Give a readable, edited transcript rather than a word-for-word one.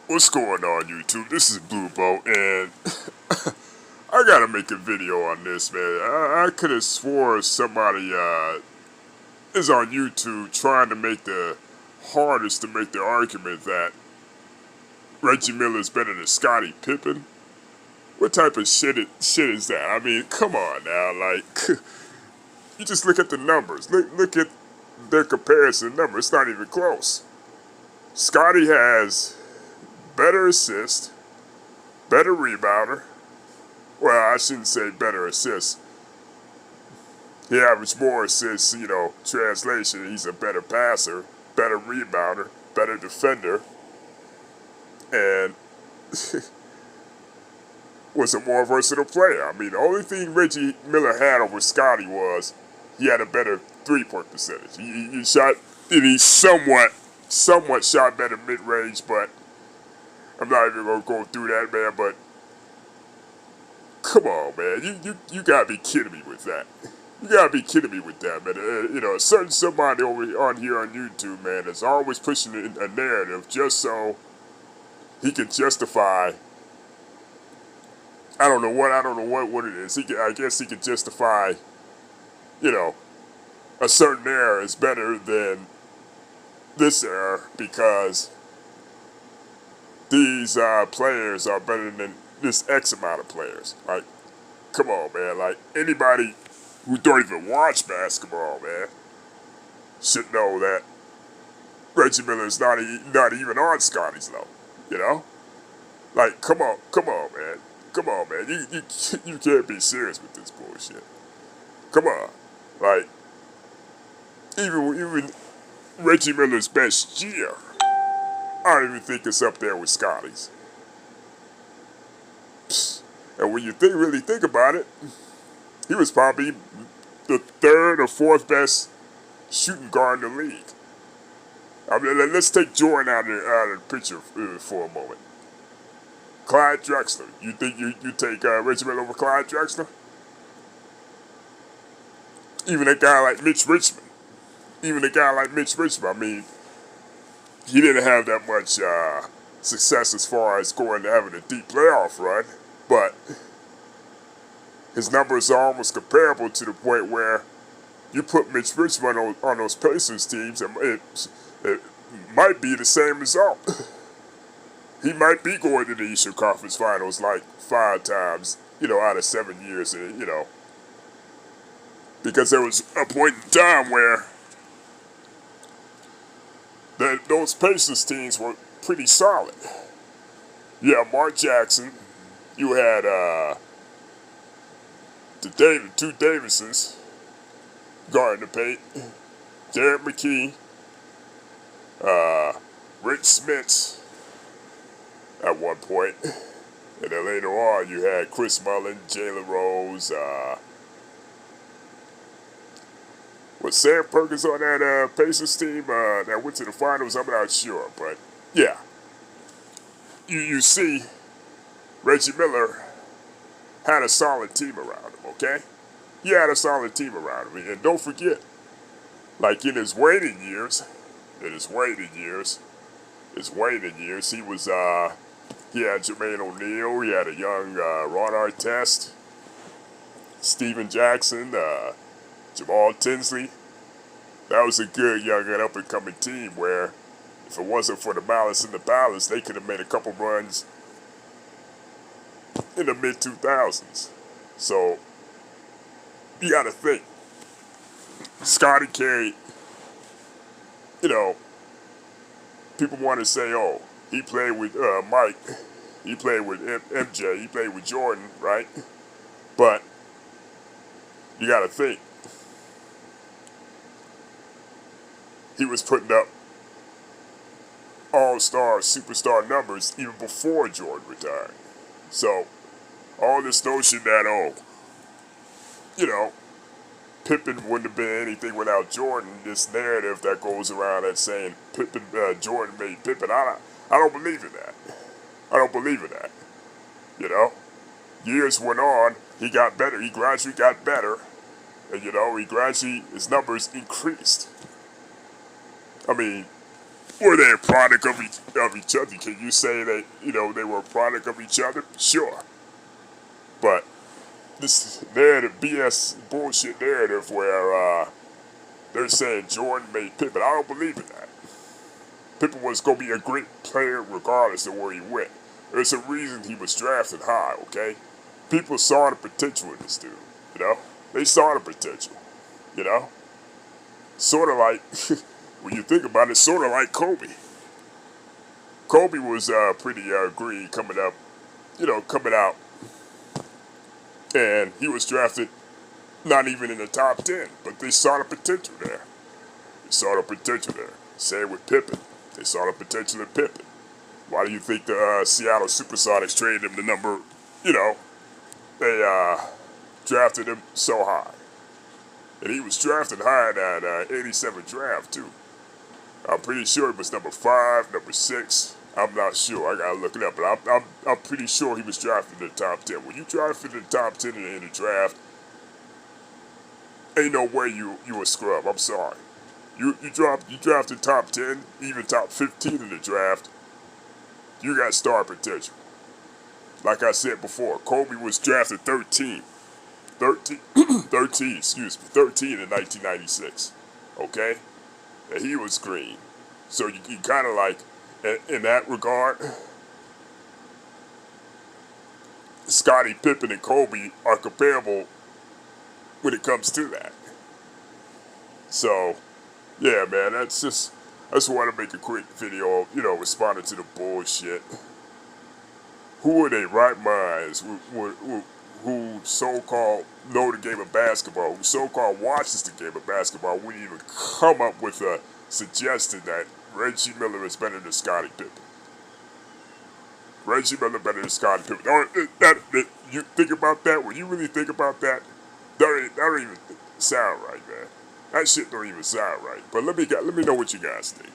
What's going on, YouTube? This is Blue Boat, and I gotta make a video on this, man. I could have swore somebody is on YouTube trying to make the hardest to make the argument that Reggie Miller is better than Scottie Pippen. What type of shit is that? I mean, come on now, like you just look at the numbers. Look at their comparison numbers. It's not even close. Scottie has better assist, better rebounder. Well, I shouldn't say better assists. He averaged more assists, translation. He's a better passer, better rebounder, better defender, and was a more versatile player. I mean, the only thing Reggie Miller had over Scottie was he had a better three-point percentage. He shot, and he somewhat shot better mid-range, but I'm not even going to go through that, man, but come on, man. You gotta be kidding me with that. You gotta be kidding me with that, man. Somebody over on here on YouTube, man, is always pushing a narrative just so he can justify. I don't know what it is. I guess he can justify, a certain era is better than this era because these players are better than this X amount of players. Like, come on, man. Like, anybody who don't even watch basketball, man, should know that Reggie Miller is not even on Scottie's level, you know? Like, come on, man. Come on, man. You can't be serious with this bullshit. Come on. Like, even Reggie Miller's best year, I don't even think it's up there with Scottie's. And when you really think about it, he was probably the third or fourth best shooting guard in the league. I mean, let's take Jordan out of the picture for a moment. Clyde Drexler. You think you take Reggie Miller over Clyde Drexler? Even a guy like Mitch Richmond. I mean, he didn't have that much success as far as going to having a deep playoff run, but his numbers are almost comparable to the point where you put Mitch Richmond on those Pacers teams, and it might be the same result. He might be going to the Eastern Conference Finals like 5 times, out of 7 years, because there was a point in time where those Pacers teams were pretty solid. You had Mark Jackson, you had the two Davises guarding the paint, Derek McKee, Rick Smits at one point, and then later on you had Chris Mullin, Jalen Rose, was Sam Perkins on that Pacers team that went to the finals? I'm not sure, but yeah. You see, Reggie Miller had a solid team around him, okay? He had a solid team around him. And don't forget, like in his waning years, he was, he had Jermaine O'Neal, he had a young Ron Artest, Steven Jackson, Jamal Tinsley. That was a good young and up-and-coming team where if it wasn't for the malice in the palace, they could have made a couple runs in the mid-2000s. So, you got to think. Scottie carried, people want to say, oh, he played with Mike, he played with MJ, he played with Jordan, right? But you got to think. He was putting up all-star, superstar numbers even before Jordan retired. So, all this notion that, Pippen wouldn't have been anything without Jordan, this narrative that goes around that saying Jordan made Pippen, I don't believe in that. I don't believe in that. Years went on, he got better, he gradually got better, and his numbers increased. I mean, Were they a product of each other? Can you say that, they were a product of each other? Sure. But this narrative, BS bullshit narrative where they're saying Jordan made Pippen, I don't believe in that. Pippen was going to be a great player regardless of where he went. There's a reason he was drafted high, okay? People saw the potential in this dude, They saw the potential, you know? Sort of like, when you think about it, sort of like Kobe. Kobe was pretty green coming out, and he was drafted not even in the top 10, but they saw the potential there. They saw the potential there. Same with Pippen. They saw the potential in Pippen. Why do you think the Seattle Supersonics traded him the number, they drafted him so high? And he was drafted high in that 87 draft, too. I'm pretty sure he was number 5, number 6. I'm not sure. I gotta look it up. But I'm pretty sure he was drafted in the top 10. When you drafted in the top 10 in the draft, ain't no way you a scrub. I'm sorry. You drafted top 10, even top 15 in the draft. You got star potential. Like I said before, Kobe was drafted 13 in 1996. Okay? And he was green. So you kind of like, in that regard, Scottie, Pippen, and Kobe are comparable when it comes to that. So, yeah, man, I just want to make a quick video, responding to the bullshit. Who are they right minds who so-called know the game of basketball, who so-called watches the game of basketball, wouldn't even come up with a suggestion that Reggie Miller is better than Scottie Pippen? Reggie Miller better than Scottie Pippen. You think about that? When you really think about that, that don't even sound right, man. That shit don't even sound right. But let me know what you guys think.